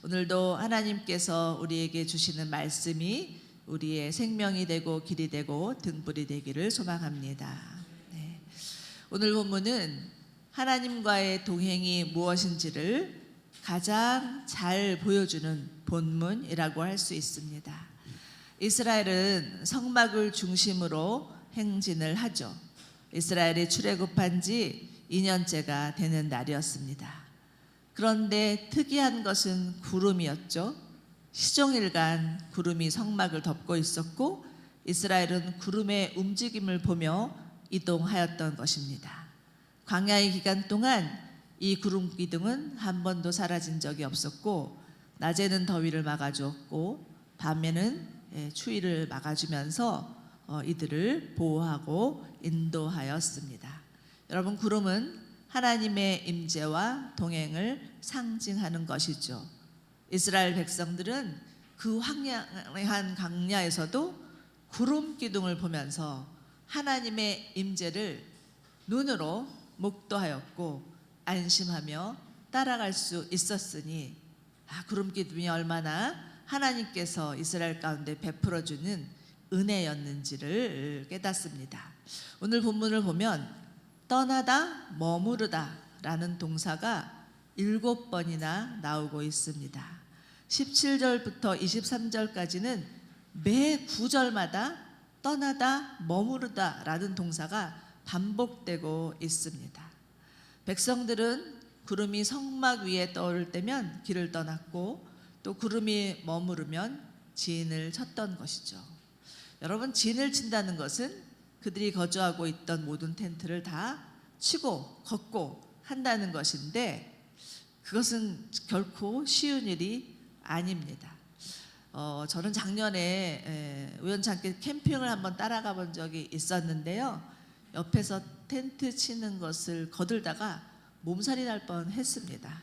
오늘도 하나님께서 우리에게 주시는 말씀이 우리의 생명이 되고 길이 되고 등불이 되기를 소망합니다. 네. 오늘 본문은 하나님과의 동행이 무엇인지를 가장 잘 보여주는 본문이라고 할 수 있습니다. 이스라엘은 성막을 중심으로 행진을 하죠. 이스라엘이 출애굽한 지 2년째가 되는 날이었습니다. 그런데 특이한 것은 구름이었죠. 시종일관 구름이 성막을 덮고 있었고 이스라엘은 구름의 움직임을 보며 이동하였던 것입니다. 광야의 기간 동안 이 구름 기둥은 한 번도 사라진 적이 없었고 낮에는 더위를 막아주었고 밤에는 추위를 막아주면서 이들을 보호하고 인도하였습니다. 여러분, 구름은 하나님의 임재와 동행을 상징하는 것이죠. 이스라엘 백성들은 그 황량한 광야에서도 구름 기둥을 보면서 하나님의 임재를 눈으로 목도하였고 안심하며 따라갈 수 있었으니 구름 기둥이 얼마나 하나님께서 이스라엘 가운데 베풀어주는 은혜였는지를 깨닫습니다. 오늘 본문을 보면 떠나다 머무르다 라는 동사가 7번이나 나오고 있습니다. 17절부터 23절까지는 매 구절마다 떠나다 머무르다 라는 동사가 반복되고 있습니다. 백성들은 구름이 성막 위에 떠오를 때면 길을 떠났고 또 구름이 머무르면 진을 쳤던 것이죠. 여러분, 진을 친다는 것은 그들이 거주하고 있던 모든 텐트를 다 치고 걷고 한다는 것인데 그것은 결코 쉬운 일이 아닙니다. 저는 작년에 우연찮게 캠핑을 한번 따라가 본 적이 있었는데요. 옆에서 텐트 치는 것을 거들다가 몸살이 날 뻔했습니다.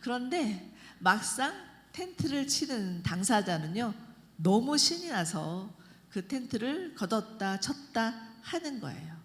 그런데 막상 텐트를 치는 당사자는요, 너무 신이 나서 그 텐트를 걷었다 쳤다 하는 거예요.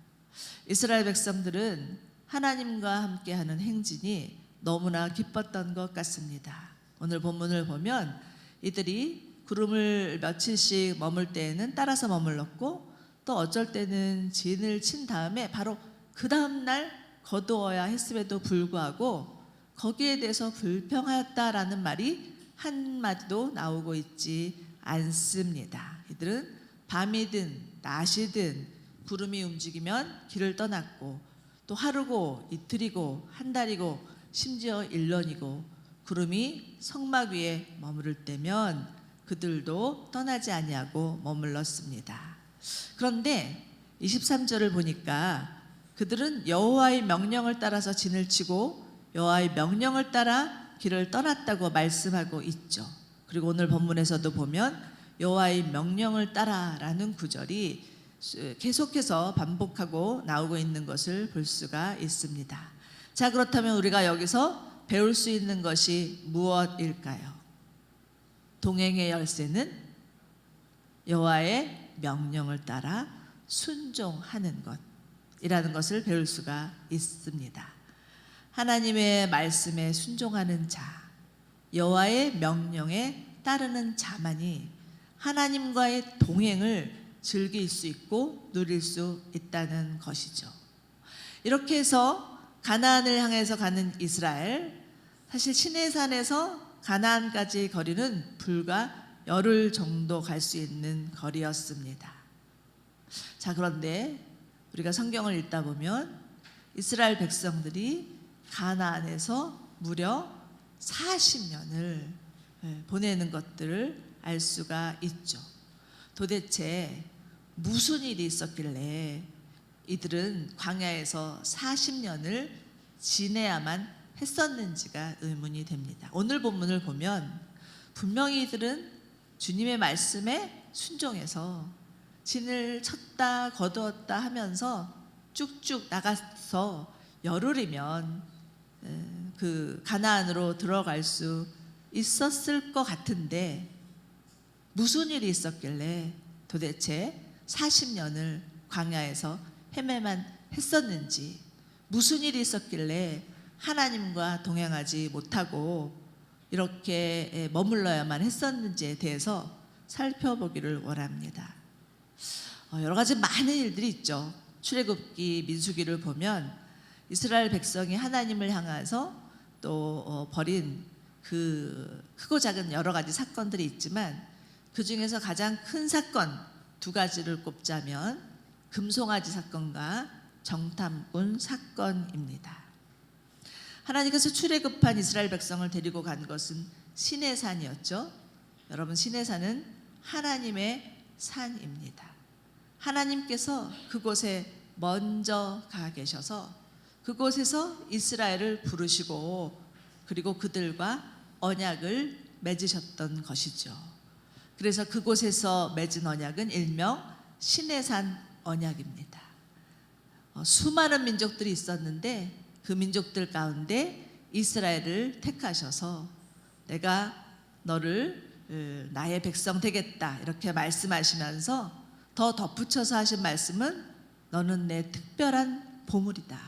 이스라엘 백성들은 하나님과 함께하는 행진이 너무나 기뻤던 것 같습니다. 오늘 본문을 보면 이들이 구름을 며칠씩 머물 때에는 따라서 머물렀고 또 어쩔 때는 진을 친 다음에 바로 그 다음날 거두어야 했음에도 불구하고 거기에 대해서 불평하였다라는 말이 한마디도 나오고 있지 않습니다. 이들은 밤이든 낮이든 구름이 움직이면 길을 떠났고 또 하루고 이틀이고 한 달이고 심지어 1년이고 구름이 성막 위에 머무를 때면 그들도 떠나지 아니하고 머물렀습니다. 그런데 23절을 보니까 그들은 여호와의 명령을 따라서 진을 치고 여호와의 명령을 따라 길을 떠났다고 말씀하고 있죠. 그리고 오늘 본문에서도 보면 여호와의 명령을 따라라는 구절이 계속해서 반복하고 나오고 있는 것을 볼 수가 있습니다. 자, 그렇다면 우리가 여기서 배울 수 있는 것이 무엇일까요? 동행의 열쇠는 여호와의 명령을 따라 순종하는 것이라는 것을 배울 수가 있습니다. 하나님의 말씀에 순종하는 자, 여호와의 명령에 따르는 자만이 하나님과의 동행을 즐길 수 있고 누릴 수 있다는 것이죠. 이렇게 해서 가나안을 향해서 가는 이스라엘, 사실 시내산에서 가나안까지 거리는 불과 열흘 정도 갈 수 있는 거리였습니다. 자, 그런데 우리가 성경을 읽다 보면 이스라엘 백성들이 가나안에서 무려 40년을 보내는 것들을 알 수가 있죠. 도대체 무슨 일이 있었길래 이들은 광야에서 40년을 지내야만 했었는지가 의문이 됩니다. 오늘 본문을 보면 분명히 이들은 주님의 말씀에 순종해서 진을 쳤다 거두었다 하면서 쭉쭉 나가서 열흘이면 그 가나안으로 들어갈 수 있었을 것 같은데 무슨 일이 있었길래 도대체 40년을 광야에서 헤매만 했었는지, 무슨 일이 있었길래 하나님과 동행하지 못하고 이렇게 머물러야만 했었는지에 대해서 살펴보기를 원합니다. 여러 가지 많은 일들이 있죠. 출애굽기, 민수기를 보면 이스라엘 백성이 하나님을 향해서 또 벌인 그 크고 작은 여러 가지 사건들이 있지만 그 중에서 가장 큰 사건 두 가지를 꼽자면 금송아지 사건과 정탐꾼 사건입니다. 하나님께서 출애굽한 이스라엘 백성을 데리고 간 것은 시내산이었죠. 여러분, 시내산은 하나님의 산입니다. 하나님께서 그곳에 먼저 가 계셔서 그곳에서 이스라엘을 부르시고 그리고 그들과 언약을 맺으셨던 것이죠. 그래서 그곳에서 맺은 언약은 일명 시내산 언약입니다. 수많은 민족들이 있었는데 그 민족들 가운데 이스라엘을 택하셔서 내가 너를 나의 백성 되겠다 이렇게 말씀하시면서 더 덧붙여서 하신 말씀은 너는 내 특별한 보물이다.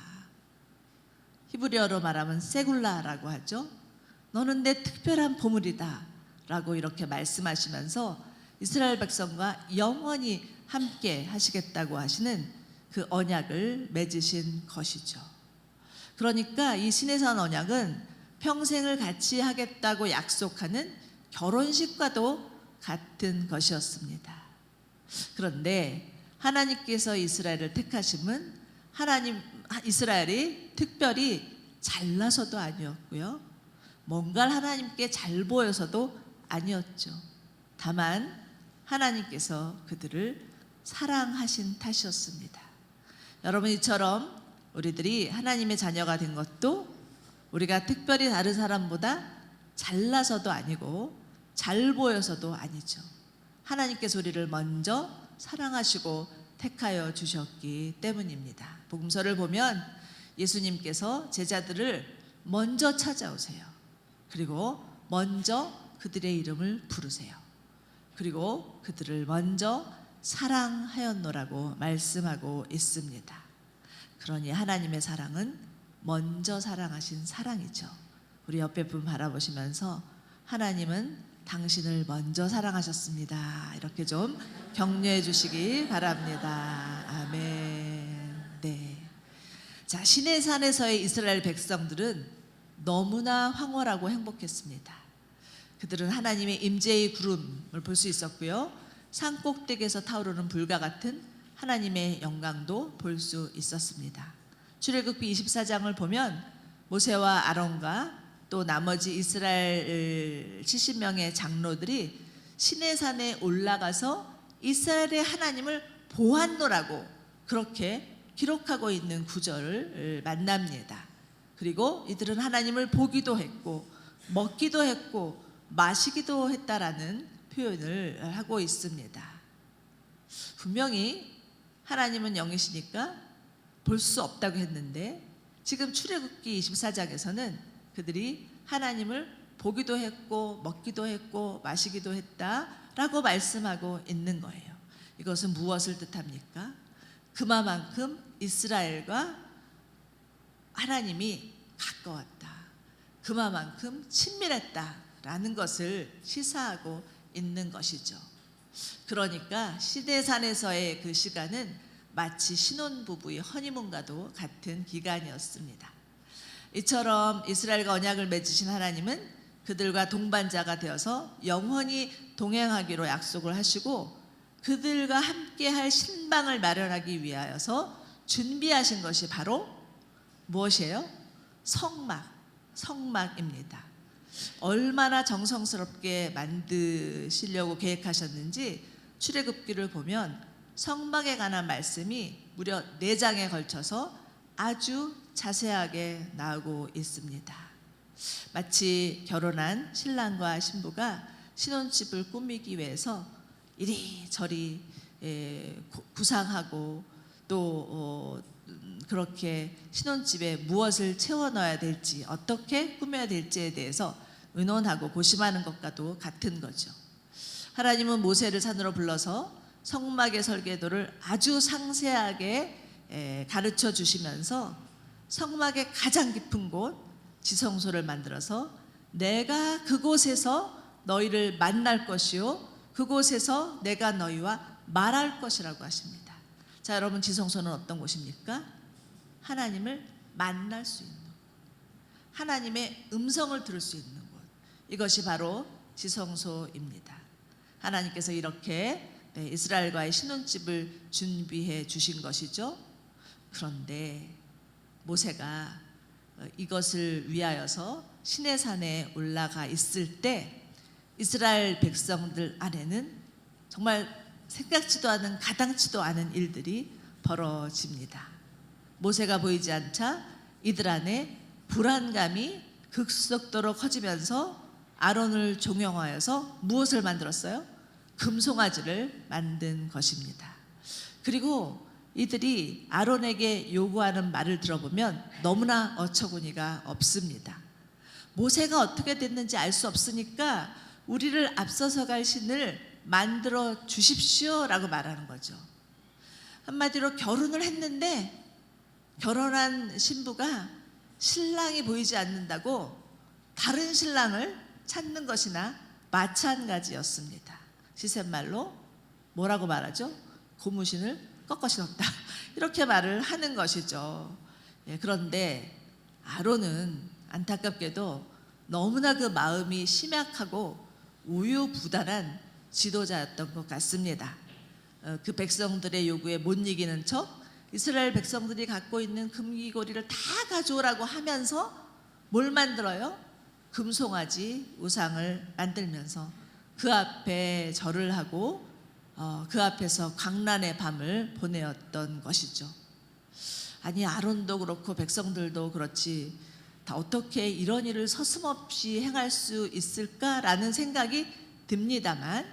히브리어로 말하면 세굴라라고 하죠. 너는 내 특별한 보물이다 라고 이렇게 말씀하시면서 이스라엘 백성과 영원히 함께 하시겠다고 하시는 그 언약을 맺으신 것이죠. 그러니까 이 시내산 언약은 평생을 같이 하겠다고 약속하는 결혼식과도 같은 것이었습니다. 그런데 하나님께서 이스라엘을 택하심은 이스라엘이 특별히 잘나서도 아니었고요. 뭔가 하나님께 잘 보여서도 아니었죠. 다만 하나님께서 그들을 사랑하신 탓이었습니다. 여러분, 이처럼 우리들이 하나님의 자녀가 된 것도 우리가 특별히 다른 사람보다 잘나서도 아니고 잘 보여서도 아니죠. 하나님께서 우리를 먼저 사랑하시고 택하여 주셨기 때문입니다. 복음서를 보면 예수님께서 제자들을 먼저 찾아오세요. 그리고 먼저 그들의 이름을 부르세요. 그리고 그들을 먼저 사랑하였노라고 말씀하고 있습니다. 그러니 하나님의 사랑은 먼저 사랑하신 사랑이죠. 우리 옆에 분 바라보시면서 하나님은 당신을 먼저 사랑하셨습니다. 이렇게 좀 격려해 주시기 바랍니다. 아멘. 네. 자, 시내산에서의 이스라엘 백성들은 너무나 황홀하고 행복했습니다. 그들은 하나님의 임재의 구름을 볼 수 있었고요. 산 꼭대기에서 타오르는 불과 같은 하나님의 영광도 볼 수 있었습니다. 출애굽기 24장을 보면 모세와 아론과 또 나머지 이스라엘 70명의 장로들이 시내산에 올라가서 이스라엘의 하나님을 보았노라고 그렇게 기록하고 있는 구절을 만납니다. 그리고 이들은 하나님을 보기도 했고 먹기도 했고 마시기도 했다라는 표현을 하고 있습니다. 분명히 하나님은 영이시니까 볼 수 없다고 했는데 지금 출애굽기 24장에서는 그들이 하나님을 보기도 했고 먹기도 했고 마시기도 했다라고 말씀하고 있는 거예요. 이것은 무엇을 뜻합니까? 그만큼 이스라엘과 하나님이 가까웠다. 그만큼 친밀했다라는 것을 시사하고 있는 것이죠. 그러니까 시내산에서의 그 시간은 마치 신혼부부의 허니문과도 같은 기간이었습니다. 이처럼 이스라엘과 언약을 맺으신 하나님은 그들과 동반자가 되어서 영원히 동행하기로 약속을 하시고 그들과 함께할 신방을 마련하기 위하여서 준비하신 것이 바로 무엇이에요? 성막입니다. 얼마나 정성스럽게 만드시려고 계획하셨는지 출애굽기를 보면 성막에 관한 말씀이 무려 4장에 걸쳐서 아주 자세하게 나오고 있습니다. 마치 결혼한 신랑과 신부가 신혼집을 꾸미기 위해서 이리저리 구상하고 또 그렇게 신혼집에 무엇을 채워 넣어야 될지 어떻게 꾸며야 될지에 대해서 의논하고 고심하는 것과도 같은 거죠. 하나님은 모세를 산으로 불러서 성막의 설계도를 아주 상세하게 가르쳐 주시면서 성막의 가장 깊은 곳 지성소를 만들어서 내가 그곳에서 너희를 만날 것이요 그곳에서 내가 너희와 말할 것이라고 하십니다. 자, 여러분, 지성소는 어떤 곳입니까? 하나님을 만날 수 있는, 하나님의 음성을 들을 수 있는 곳, 이것이 바로 지성소입니다. 하나님께서 이렇게 이스라엘과의 신혼집을 준비해 주신 것이죠. 그런데 모세가 이것을 위하여서 시내산에 올라가 있을 때 이스라엘 백성들 안에는 정말 생각지도 않은, 가당치도 않은 일들이 벌어집니다. 모세가 보이지 않자 이들 안에 불안감이 급속도로 커지면서 아론을 종용하여서 무엇을 만들었어요? 금송아지를 만든 것입니다. 그리고 이들이 아론에게 요구하는 말을 들어보면 너무나 어처구니가 없습니다. 모세가 어떻게 됐는지 알 수 없으니까 우리를 앞서서 갈 신을 만들어 주십시오라고 말하는 거죠. 한마디로 결혼을 했는데 결혼한 신부가 신랑이 보이지 않는다고 다른 신랑을 찾는 것이나 마찬가지였습니다. 시쳇말로 뭐라고 말하죠? 고무신을 꺾어 신었다, 이렇게 말을 하는 것이죠. 그런데 아론은 안타깝게도 너무나 그 마음이 심약하고 우유부단한 지도자였던 것 같습니다. 그 백성들의 요구에 못 이기는 척 이스라엘 백성들이 갖고 있는 금귀고리를 다 가져오라고 하면서 뭘 만들어요? 금송아지 우상을 만들면서 그 앞에 절을 하고 그 앞에서 광란의 밤을 보내었던 것이죠. 아니, 아론도 그렇고 백성들도 그렇지 다 어떻게 이런 일을 서슴없이 행할 수 있을까라는 생각이 듭니다만,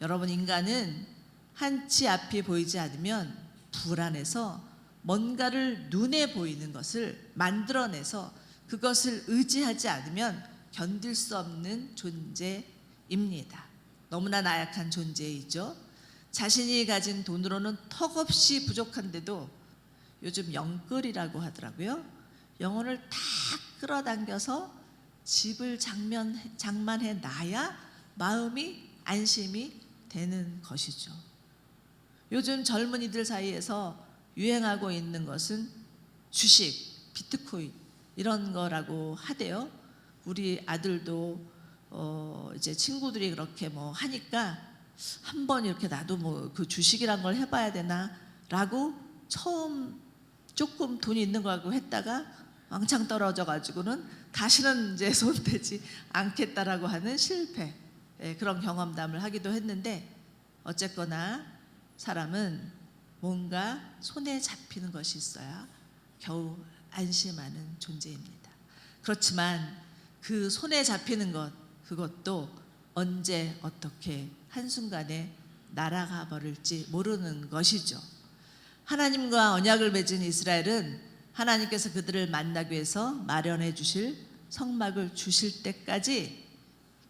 여러분, 인간은 한치 앞이 보이지 않으면 불안해서 뭔가를 눈에 보이는 것을 만들어내서 그것을 의지하지 않으면 견딜 수 없는 존재입니다. 너무나 나약한 존재이죠. 자신이 가진 돈으로는 턱없이 부족한데도 요즘 영끌이라고 하더라고요. 영혼을 다 끌어당겨서 집을 장만해 놔야 마음이 안심이 되는 것이죠. 요즘 젊은이들 사이에서 유행하고 있는 것은 주식, 비트코인 이런 거라고 하대요. 우리 아들도 이제 친구들이 그렇게 뭐 하니까 한번 이렇게 나도 뭐 그 주식이란 걸 해봐야 되나라고 처음 조금 돈이 있는 거라고 했다가 왕창 떨어져 가지고는 다시는 이제 손대지 않겠다라고 하는 실패, 그런 경험담을 하기도 했는데, 어쨌거나 사람은 뭔가 손에 잡히는 것이 있어야 겨우 안심하는 존재입니다. 그렇지만 그 손에 잡히는 것, 그것도 언제 어떻게 한순간에 날아가 버릴지 모르는 것이죠. 하나님과 언약을 맺은 이스라엘은 하나님께서 그들을 만나기 위해서 마련해 주실 성막을 주실 때까지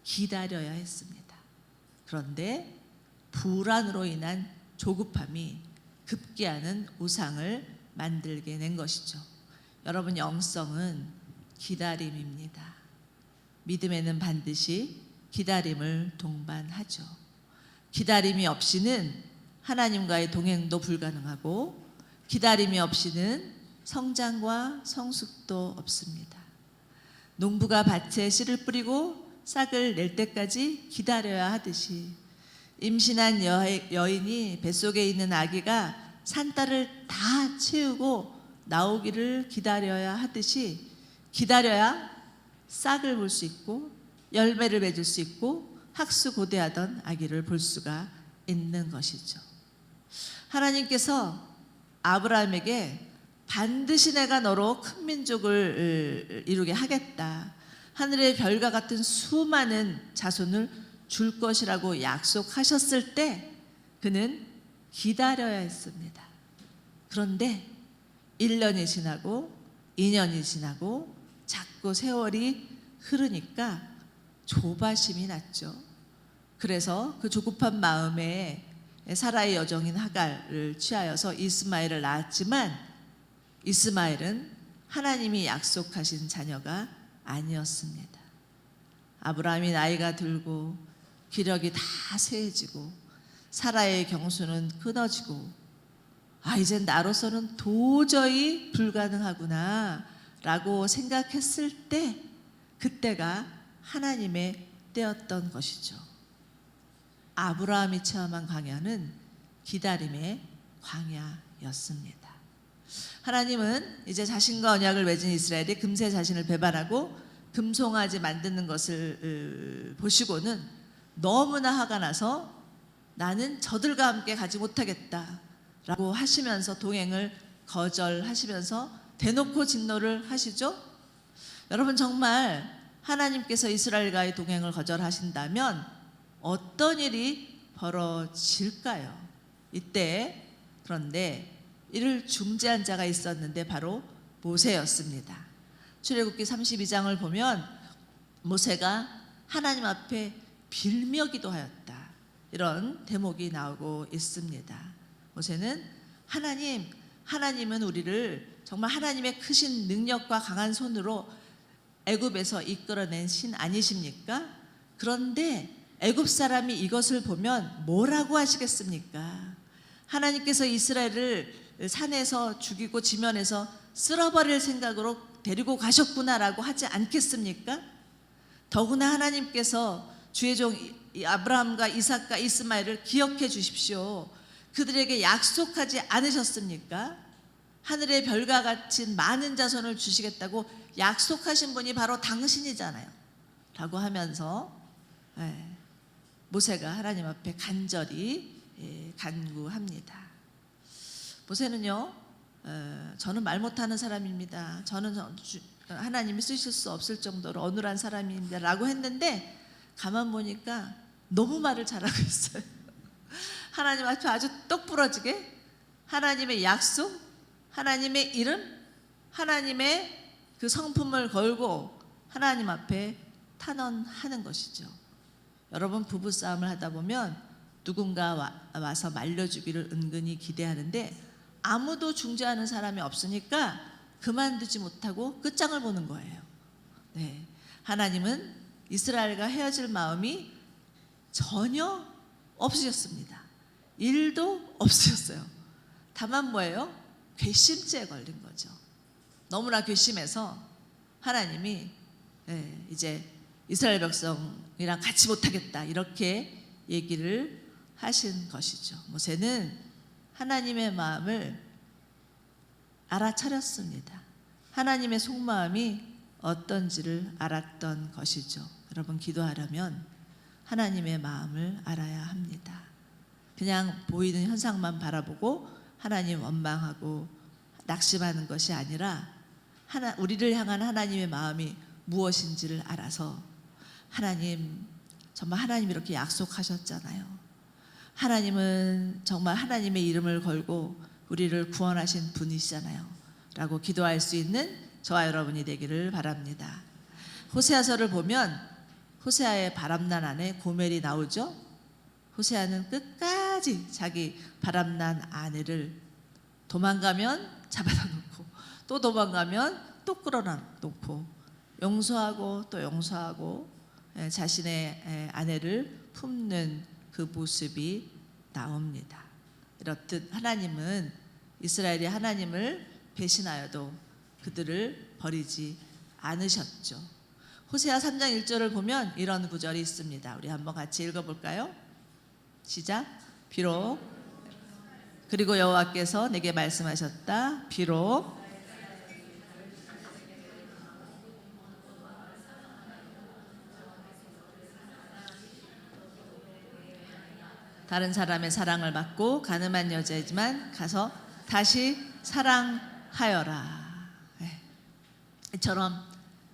기다려야 했습니다. 그런데 불안으로 인한 조급함이 급기야는 우상을 만들게 된 것이죠. 여러분, 영성은 기다림입니다. 믿음에는 반드시 기다림을 동반하죠. 기다림이 없이는 하나님과의 동행도 불가능하고, 기다림이 없이는 성장과 성숙도 없습니다. 농부가 밭에 씨를 뿌리고 싹을 낼 때까지 기다려야 하듯이, 임신한 여인이 뱃속에 있는 아기가 산딸을 다 채우고 나오기를 기다려야 하듯이, 기다려야 싹을 볼 수 있고 열매를 맺을 수 있고 학수고대하던 아기를 볼 수가 있는 것이죠. 하나님께서 아브라함에게 반드시 내가 너로 큰 민족을 이루게 하겠다, 하늘의 별과 같은 수많은 자손을 줄 것이라고 약속하셨을 때 그는 기다려야 했습니다. 그런데 1년이 지나고 2년이 지나고 자꾸 세월이 흐르니까 조바심이 났죠. 그래서 그 조급한 마음에 사라의 여종인 하갈을 취하여서 이스마엘을 낳았지만, 이스마엘은 하나님이 약속하신 자녀가 아니었습니다. 아브라함이 나이가 들고 기력이 다 쇠해지고 사라의 경수는 끊어지고 이젠 나로서는 도저히 불가능하구나 라고 생각했을 때 그때가 하나님의 때였던 것이죠. 아브라함이 체험한 광야는 기다림의 광야였습니다. 하나님은 이제 자신과 언약을 맺은 이스라엘이 금세 자신을 배반하고 금송아지 만드는 것을 보시고는 너무나 화가 나서 나는 저들과 함께 가지 못하겠다 라고 하시면서 동행을 거절하시면서 대놓고 진노를 하시죠. 여러분, 정말 하나님께서 이스라엘과의 동행을 거절하신다면 어떤 일이 벌어질까요? 이때 그런데 이를 중재한 자가 있었는데 바로 모세였습니다. 출애굽기 32장을 보면 모세가 하나님 앞에 빌며 기도하였다, 이런 대목이 나오고 있습니다. 모세는 하나님은 우리를 정말 하나님의 크신 능력과 강한 손으로 애굽에서 이끌어낸 신 아니십니까? 그런데 애굽 사람이 이것을 보면 뭐라고 하시겠습니까? 하나님께서 이스라엘을 산에서 죽이고 지면에서 쓸어버릴 생각으로 데리고 가셨구나라고 하지 않겠습니까? 더구나 하나님께서 주의 종 아브라함과 이삭과 이스마엘을 기억해 주십시오, 그들에게 약속하지 않으셨습니까? 하늘의 별과 같은 많은 자손을 주시겠다고 약속하신 분이 바로 당신이잖아요 라고 하면서 모세가 하나님 앞에 간절히 간구합니다. 모세는요, 저는 말 못하는 사람입니다, 저는 하나님이 쓰실 수 없을 정도로 어눌한 사람입니다 라고 했는데 가만 보니까 너무 말을 잘하고 있어요. 하나님 앞에 아주 똑 부러지게 하나님의 약속, 하나님의 이름, 하나님의 그 성품을 걸고 하나님 앞에 탄원하는 것이죠. 여러분, 부부싸움을 하다 보면 누군가 와서 말려주기를 은근히 기대하는데 아무도 중재하는 사람이 없으니까 그만두지 못하고 끝장을 보는 거예요. 하나님은 이스라엘과 헤어질 마음이 전혀 없으셨습니다. 일도 없으셨어요. 다만 뭐예요? 괘씸죄에 걸린 거죠. 너무나 괘씸해서 하나님이 이제 이스라엘 백성이랑 같이 못하겠다, 이렇게 얘기를 하신 것이죠. 모세는 하나님의 마음을 알아차렸습니다. 하나님의 속마음이 어떤지를 알았던 것이죠. 여러분, 기도하려면 하나님의 마음을 알아야 합니다. 그냥 보이는 현상만 바라보고 하나님 원망하고 낙심하는 것이 아니라 우리를 향한 하나님의 마음이 무엇인지를 알아서 하나님, 정말 하나님이 이렇게 약속하셨잖아요. 하나님은 정말 하나님의 이름을 걸고 우리를 구원하신 분이시잖아요 라고 기도할 수 있는 저와 여러분이 되기를 바랍니다. 호세아서를 보면 호세아의 바람난 아내 고멜이 나오죠. 호세아는 끝까지 자기 바람난 아내를 도망가면 잡아다 놓고 또 도망가면 또 끌어놓고 용서하고 또 용서하고 자신의 아내를 품는 그 모습이 나옵니다. 이렇듯 하나님은 이스라엘이 하나님을 배신하여도 그들을 버리지 않으셨죠. 호세아 3장 1절을 보면 이런 구절이 있습니다. 우리 한번 같이 읽어볼까요? 시작. 비록 그리고 여호와께서 내게 말씀하셨다. 비록 다른 사람의 사랑을 받고 가늠한 여자이지만 가서 다시 사랑하여라. 이처럼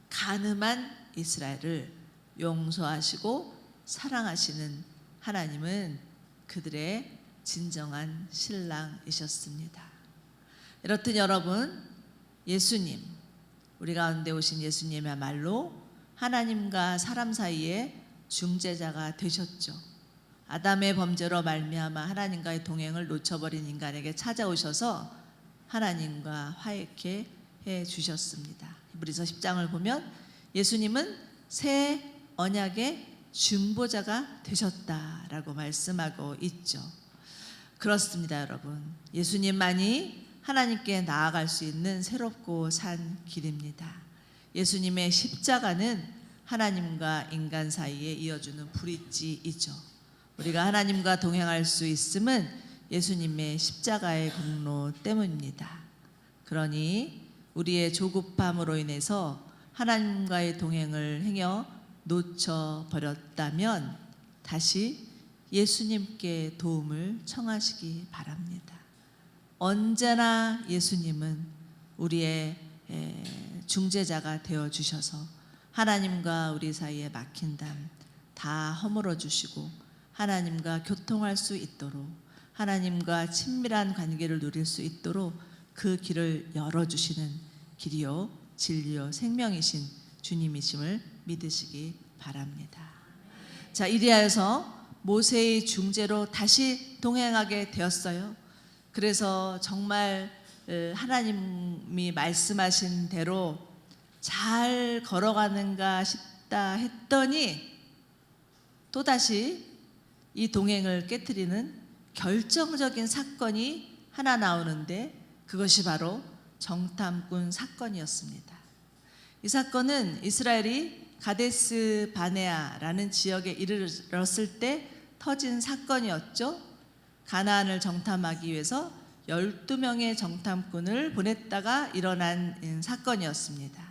가늠한 이스라엘을 용서하시고 사랑하시는 하나님은 그들의 진정한 신랑이셨습니다. 이렇듯 여러분, 예수님, 우리 가운데 오신 예수님이야말로 하나님과 사람 사이에 중재자가 되셨죠. 아담의 범죄로 말미암아 하나님과의 동행을 놓쳐버린 인간에게 찾아오셔서 하나님과 화해케 해 주셨습니다. 히브리서 10장을 보면 예수님은 새 언약의 중보자가 되셨다라고 말씀하고 있죠. 그렇습니다, 여러분. 예수님만이 하나님께 나아갈 수 있는 새롭고 산 길입니다. 예수님의 십자가는 하나님과 인간 사이에 이어주는 브릿지이죠. 우리가 하나님과 동행할 수 있음은 예수님의 십자가의 공로 때문입니다. 그러니 우리의 조급함으로 인해서 하나님과의 동행을 행여 놓쳐버렸다면 다시 예수님께 도움을 청하시기 바랍니다. 언제나 예수님은 우리의 중재자가 되어주셔서 하나님과 우리 사이에 막힌 담 다 허물어 주시고 하나님과 교통할 수 있도록, 하나님과 친밀한 관계를 누릴 수 있도록 그 길을 열어주시는 길이요 진리요 생명이신 주님이심을 믿으시기 바랍니다. 자, 이리하여서 모세의 중재로 다시 동행하게 되었어요. 그래서 정말 하나님이 말씀하신 대로 잘 걸어가는가 싶다 했더니 또다시 이 동행을 깨트리는 결정적인 사건이 하나 나오는데 그것이 바로 정탐꾼 사건이었습니다. 이 사건은 이스라엘이 가데스 바네아라는 지역에 이르렀을 때 터진 사건이었죠. 가나안을 정탐하기 위해서 12명의 정탐꾼을 보냈다가 일어난 사건이었습니다.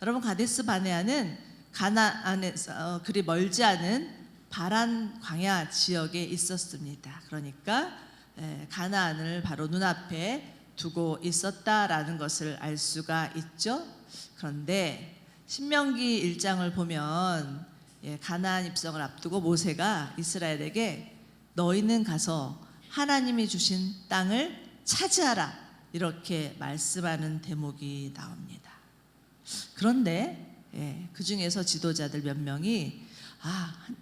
여러분, 가데스 바네아는 가나안에서 그리 멀지 않은 바란 광야 지역에 있었습니다. 그러니까 가나안을 바로 눈앞에 두고 있었다라는 것을 알 수가 있죠. 그런데 신명기 1장을 보면 가나안 입성을 앞두고 모세가 이스라엘에게 너희는 가서 하나님이 주신 땅을 차지하라 이렇게 말씀하는 대목이 나옵니다. 그런데 그 중에서 지도자들 몇 명이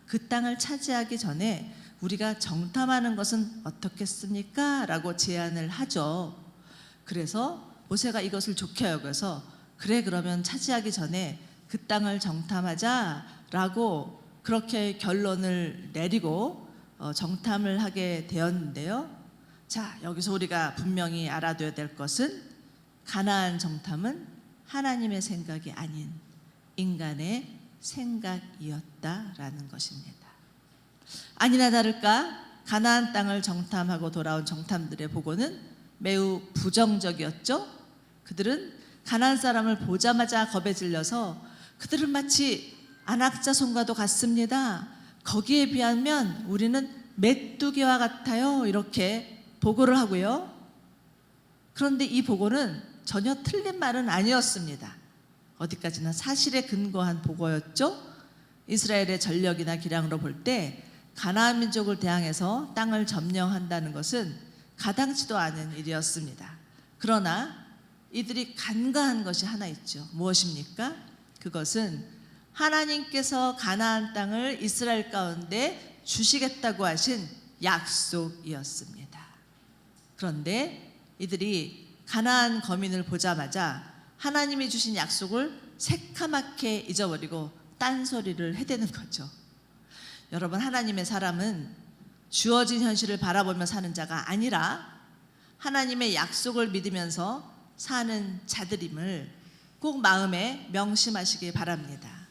그 땅을 차지하기 전에 우리가 정탐하는 것은 어떻겠습니까? 라고 제안을 하죠. 그래서 모세가 이것을 좋게 여겨서 그래, 그러면 차지하기 전에 그 땅을 정탐하자라고 그렇게 결론을 내리고 정탐을 하게 되었는데요. 자, 여기서 우리가 분명히 알아둬야 될 것은 가나안 정탐은 하나님의 생각이 아닌 인간의 생각이었다라는 것입니다. 아니나 다를까 가나안 땅을 정탐하고 돌아온 정탐들의 보고는 매우 부정적이었죠. 그들은 가나안 사람을 보자마자 겁에 질려서 그들은 마치 안악자손과도 같습니다. 거기에 비하면 우리는 메뚜기와 같아요. 이렇게 보고를 하고요. 그런데 이 보고는 전혀 틀린 말은 아니었습니다. 어디까지나 사실에 근거한 보고였죠. 이스라엘의 전력이나 기량으로 볼 때 가나안 민족을 대항해서 땅을 점령한다는 것은 가당치도 않은 일이었습니다. 그러나 이들이 간과한 것이 하나 있죠. 무엇입니까? 그것은 하나님께서 가나안 땅을 이스라엘 가운데 주시겠다고 하신 약속이었습니다. 그런데 이들이 가나안 거민을 보자마자 하나님이 주신 약속을 새카맣게 잊어버리고 딴소리를 해대는 거죠. 여러분, 하나님의 사람은 주어진 현실을 바라보며 사는 자가 아니라 하나님의 약속을 믿으면서 사는 자들임을 꼭 마음에 명심하시기 바랍니다.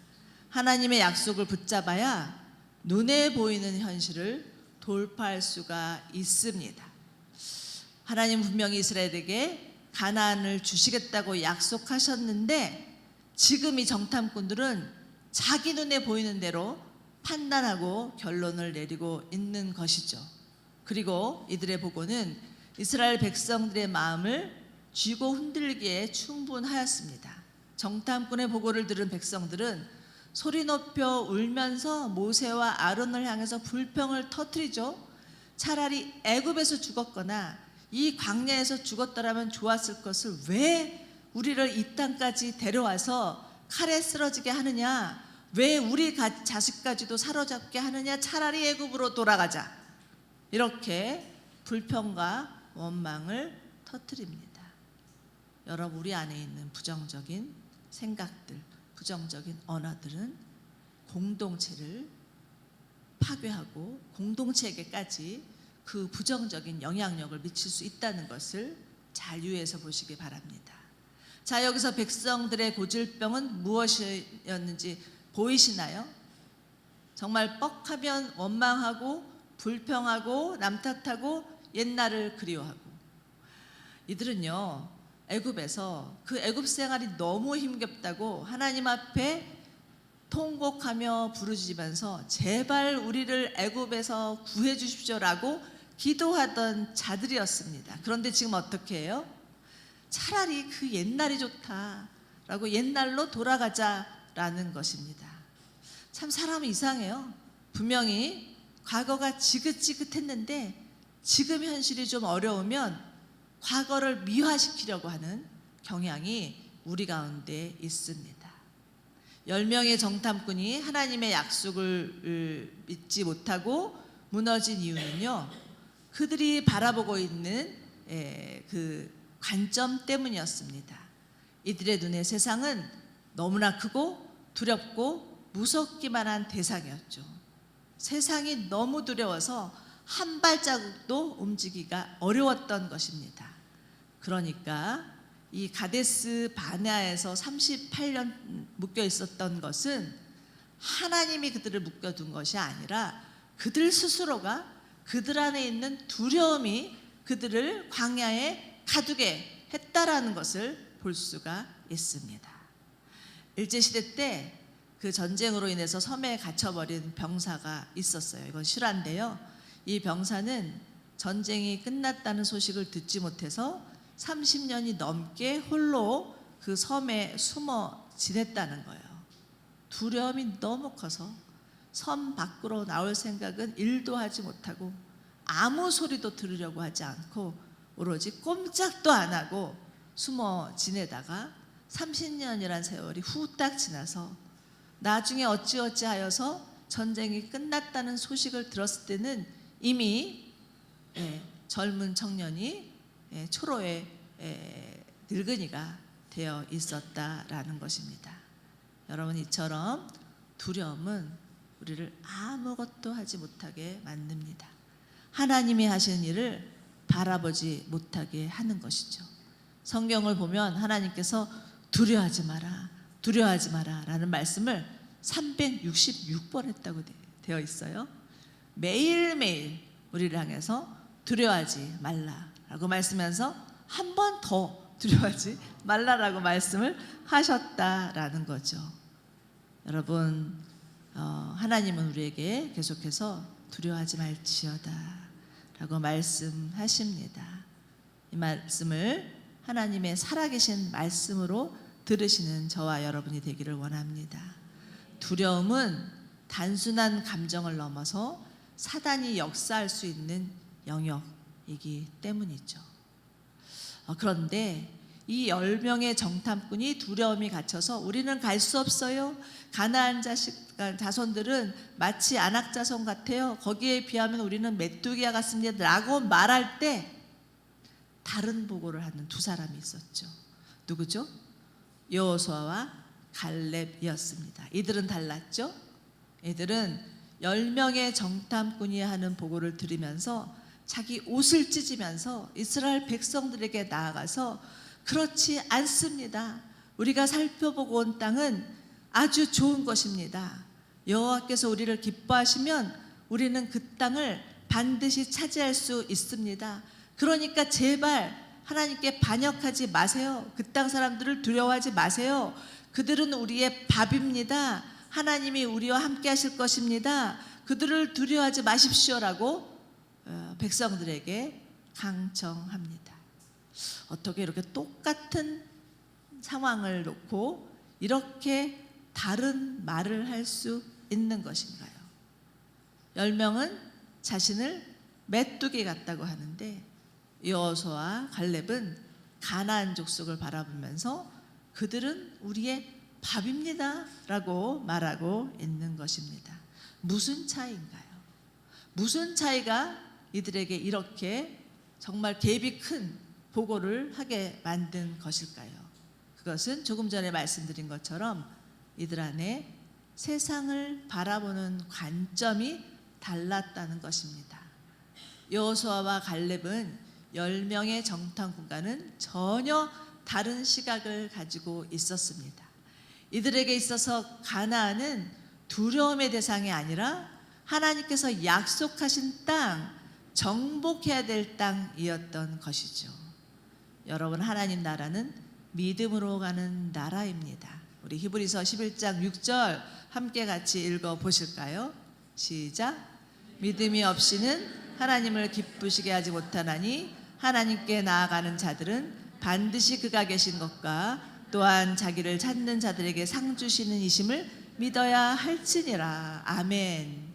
하나님의 약속을 붙잡아야 눈에 보이는 현실을 돌파할 수가 있습니다. 하나님 분명히 이스라엘에게 가나안을 주시겠다고 약속하셨는데 지금 이 정탐꾼들은 자기 눈에 보이는 대로 판단하고 결론을 내리고 있는 것이죠. 그리고 이들의 보고는 이스라엘 백성들의 마음을 쥐고 흔들기에 충분하였습니다. 정탐꾼의 보고를 들은 백성들은 소리 높여 울면서 모세와 아론을 향해서 불평을 터뜨리죠. 차라리 애굽에서 죽었거나 이 광야에서 죽었더라면 좋았을 것을 왜 우리를 이 땅까지 데려와서 칼에 쓰러지게 하느냐, 왜 우리 자식까지도 사로잡게 하느냐, 차라리 애굽으로 돌아가자, 이렇게 불평과 원망을 터뜨립니다. 여러분, 우리 안에 있는 부정적인 생각들, 부정적인 언어들은 공동체를 파괴하고 공동체에게까지 그 부정적인 영향력을 미칠 수 있다는 것을 잘 유의해서 보시기 바랍니다. 자, 여기서 백성들의 고질병은 무엇이었는지 보이시나요? 정말 뻑하면 원망하고 불평하고 남 탓하고 옛날을 그리워하고. 이들은요, 애굽에서 그 애굽 생활이 너무 힘겹다고 하나님 앞에 통곡하며 부르짖으면서 제발 우리를 애굽에서 구해 주십시오라고 기도하던 자들이었습니다. 그런데 지금 어떻게 해요? 차라리 그 옛날이 좋다라고 옛날로 돌아가자라는 것입니다. 참 사람은 이상해요. 분명히 과거가 지긋지긋했는데 지금 현실이 좀 어려우면 과거를 미화시키려고 하는 경향이 우리 가운데 있습니다. 10명의 정탐꾼이 하나님의 약속을 믿지 못하고 무너진 이유는요, 그들이 바라보고 있는 그 관점 때문이었습니다. 이들의 눈에 세상은 너무나 크고 두렵고 무섭기만 한 대상이었죠. 세상이 너무 두려워서 한 발자국도 움직이기가 어려웠던 것입니다. 그러니까 이 가데스 바네아에서 38년 묶여 있었던 것은 하나님이 그들을 묶어둔 것이 아니라 그들 스스로가 그들 안에 있는 두려움이 그들을 광야에 가두게 했다라는 것을 볼 수가 있습니다. 일제시대 때 그 전쟁으로 인해서 섬에 갇혀버린 병사가 있었어요. 이건 실화인데요. 이 병사는 전쟁이 끝났다는 소식을 듣지 못해서 30년이 넘게 홀로 그 섬에 숨어 지냈다는 거예요. 두려움이 너무 커서 섬 밖으로 나올 생각은 일도 하지 못하고 아무 소리도 들으려고 하지 않고 오로지 꼼짝도 안 하고 숨어 지내다가 30년이란 세월이 후딱 지나서 나중에 어찌어찌 하여서 전쟁이 끝났다는 소식을 들었을 때는 이미 젊은 청년이 초로의 늙은이가 되어 있었다라는 것입니다. 여러분, 이처럼 두려움은 우리를 아무것도 하지 못하게 만듭니다. 하나님이 하시는 일을 바라보지 못하게 하는 것이죠. 성경을 보면 하나님께서 두려워하지 마라, 두려워하지 마라 라는 말씀을 366번 했다고 되어 있어요. 매일매일 우리를 향해서 두려워하지 말라라고 말씀하면서 한 번 더 두려워하지 말라라고 말씀을 하셨다라는 거죠. 여러분, 하나님은 우리에게 계속해서 두려워하지 말지어다 라고 말씀하십니다. 이 말씀을 하나님의 살아계신 말씀으로 들으시는 저와 여러분이 되기를 원합니다. 두려움은 단순한 감정을 넘어서 사단이 역사할 수 있는 영역이기 때문이죠. 그런데 이 10명의 정탐꾼이 두려움이 갇혀서 우리는 갈 수 없어요. 가나안 자손들은 마치 안악자손 같아요. 거기에 비하면 우리는 메뚜기와 같습니다 라고 말할 때 다른 보고를 하는 두 사람이 있었죠. 누구죠? 여호수아와 갈렙이었습니다. 이들은 달랐죠. 이들은 10명의 정탐꾼이 하는 보고를 들으면서 자기 옷을 찢으면서 이스라엘 백성들에게 나아가서 그렇지 않습니다. 우리가 살펴보고 온 땅은 아주 좋은 것입니다. 여호와께서 우리를 기뻐하시면 우리는 그 땅을 반드시 차지할 수 있습니다. 그러니까 제발 하나님께 반역하지 마세요. 그 땅 사람들을 두려워하지 마세요. 그들은 우리의 밥입니다. 하나님이 우리와 함께 하실 것입니다. 그들을 두려워하지 마십시오라고 백성들에게 강청합니다. 어떻게 이렇게 똑같은 상황을 놓고 이렇게 다른 말을 할 수 있는 것인가요? 10명은 자신을 메뚜기 같다고 하는데 여호수아와 갈렙은 가나안 족속을 바라보면서 그들은 우리의 밥입니다 라고 말하고 있는 것입니다. 무슨 차이인가요? 무슨 차이가 이들에게 이렇게 정말 갭이 큰 보고를 하게 만든 것일까요? 그것은 조금 전에 말씀드린 것처럼 이들 안에 세상을 바라보는 관점이 달랐다는 것입니다. 여호수아와 갈렙은 10명의 정탐꾼과는 전혀 다른 시각을 가지고 있었습니다. 이들에게 있어서 가나안은 두려움의 대상이 아니라 하나님께서 약속하신 땅, 정복해야 될 땅이었던 것이죠. 여러분, 하나님 나라는 믿음으로 가는 나라입니다. 우리 히브리서 11장 6절 함께 같이 읽어 보실까요? 시작. 믿음이 없이는 하나님을 기쁘시게 하지 못하나니 하나님께 나아가는 자들은 반드시 그가 계신 것과 또한 자기를 찾는 자들에게 상 주시는 이심을 믿어야 할지니라. 아멘.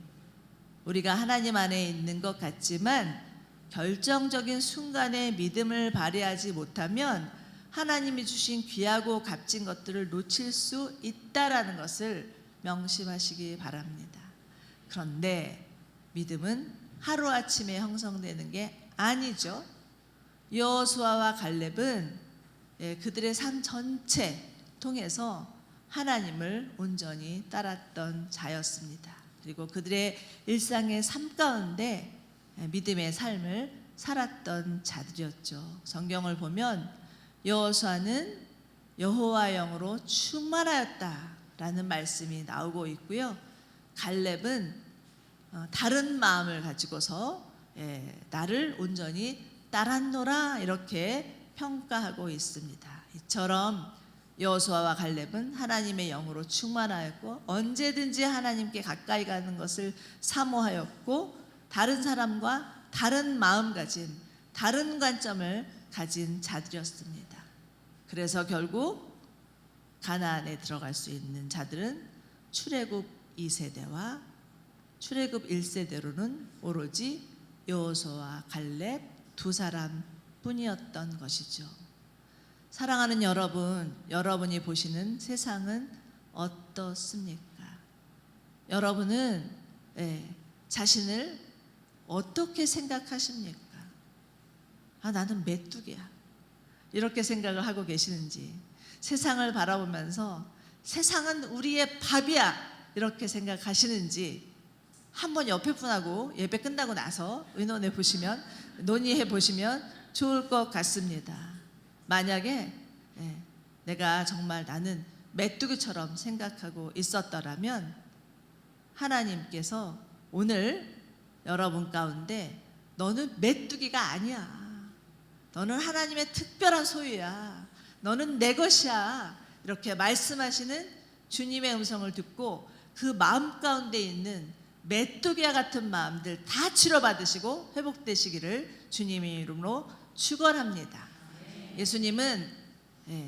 우리가 하나님 안에 있는 것 같지만 결정적인 순간에 믿음을 발휘하지 못하면 하나님이 주신 귀하고 값진 것들을 놓칠 수 있다라는 것을 명심하시기 바랍니다. 그런데 믿음은 하루아침에 형성되는 게 아니죠. 여호수아와 갈렙은 그들의 삶 전체 통해서 하나님을 온전히 따랐던 자였습니다. 그리고 그들의 일상의 삶 가운데 믿음의 삶을 살았던 자들이었죠. 성경을 보면 여호수아는 여호와 영으로 충만하였다라는 말씀이 나오고 있고요. 갈렙은 다른 마음을 가지고서 나를 온전히 따랐노라 이렇게 평가하고 있습니다. 이처럼 여호수아와 갈렙은 하나님의 영으로 충만하였고 언제든지 하나님께 가까이 가는 것을 사모하였고 다른 사람과 다른 마음가짐, 다른 관점을 가진 자들이었습니다. 그래서 결국 가나안에 들어갈 수 있는 자들은 출애굽 2세대와 출애굽 1세대로는 오로지 여호수아와 갈렙 두 사람뿐이었던 것이죠. 사랑하는 여러분, 여러분이 보시는 세상은 어떻습니까? 여러분은 자신을 어떻게 생각하십니까? 나는 메뚜기야. 이렇게 생각을 하고 계시는지, 세상을 바라보면서 세상은 우리의 밥이야. 이렇게 생각하시는지 한번 옆에 분하고 예배 끝나고 나서 의논해 보시면, 논의해 보시면 좋을 것 같습니다. 만약에 내가 정말 나는 메뚜기처럼 생각하고 있었더라면 하나님께서 오늘 여러분 가운데 너는 메뚜기가 아니야. 너는 하나님의 특별한 소유야. 너는 내 것이야. 이렇게 말씀하시는 주님의 음성을 듣고 그 마음 가운데 있는 메뚜기와 같은 마음들 다 치료받으시고 회복되시기를 주님의 이름으로 축원합니다. 예수님은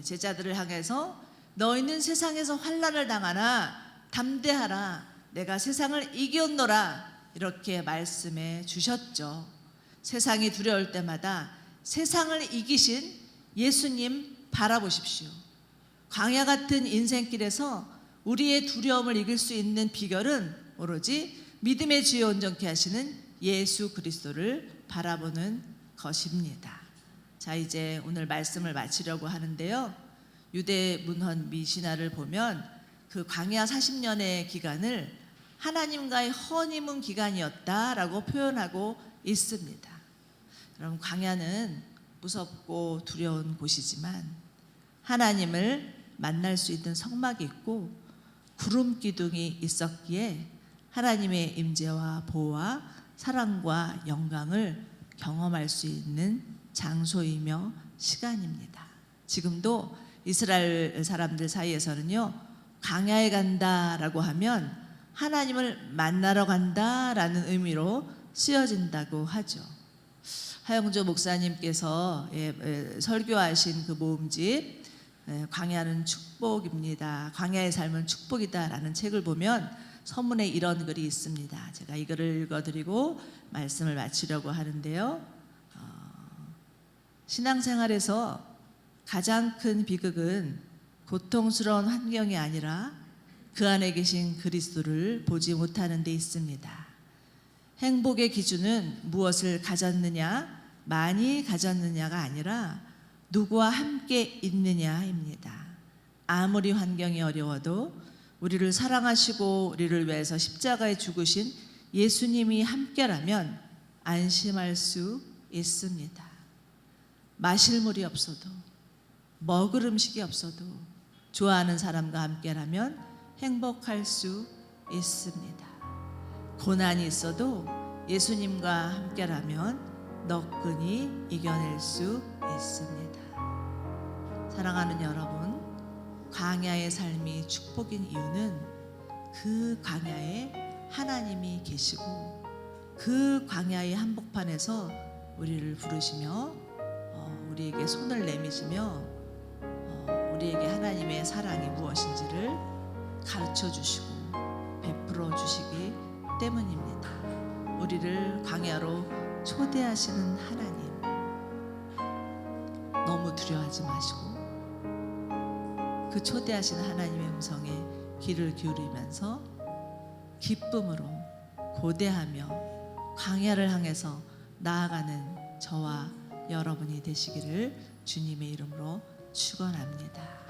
제자들을 향해서 너희는 세상에서 환난을 당하나 담대하라. 내가 세상을 이겼노라. 이렇게 말씀해 주셨죠. 세상이 두려울 때마다 세상을 이기신 예수님 바라보십시오. 광야 같은 인생길에서 우리의 두려움을 이길 수 있는 비결은 오로지 믿음의 주에 온전케 하시는 예수 그리스도를 바라보는 것입니다. 자, 이제 오늘 말씀을 마치려고 하는데요. 유대문헌 미시나를 보면 그 광야 40년의 기간을 하나님과의 허니문 기간이었다라고 표현하고 있습니다. 그럼 광야는 무섭고 두려운 곳이지만 하나님을 만날 수 있는 성막이 있고 구름 기둥이 있었기에 하나님의 임재와 보호와 사랑과 영광을 경험할 수 있는 장소이며 시간입니다. 지금도 이스라엘 사람들 사이에서는요, 광야에 간다라고 하면 하나님을 만나러 간다라는 의미로 쓰여진다고 하죠. 하영조 목사님께서 설교하신 그 모음집 광야는 축복입니다. 광야의 삶은 축복이다라는 책을 보면 서문에 이런 글이 있습니다. 제가 이거를 읽어드리고 말씀을 마치려고 하는데요. 신앙생활에서 가장 큰 비극은 고통스러운 환경이 아니라 그 안에 계신 그리스도를 보지 못하는 데 있습니다. 행복의 기준은 무엇을 가졌느냐, 많이 가졌느냐가 아니라 누구와 함께 있느냐입니다. 아무리 환경이 어려워도 우리를 사랑하시고 우리를 위해서 십자가에 죽으신 예수님이 함께라면 안심할 수 있습니다. 마실 물이 없어도, 먹을 음식이 없어도 좋아하는 사람과 함께라면 행복할 수 있습니다. 고난이 있어도 예수님과 함께라면 너끈히 이겨낼 수 있습니다. 사랑하는 여러분, 광야의 삶이 축복인 이유는 그 광야에 하나님이 계시고 그 광야의 한복판에서 우리를 부르시며 우리에게 손을 내미시며 우리에게 하나님의 사랑이 무엇인지를 가르쳐 주시고 베풀어 주시기 때문입니다. 우리를 광야로 초대하시는 하나님, 너무 두려워하지 마시고 그 초대하시는 하나님의 음성에 귀를 기울이면서 기쁨으로 고대하며 광야를 향해서 나아가는 저와 여러분이 되시기를 주님의 이름으로 축원합니다.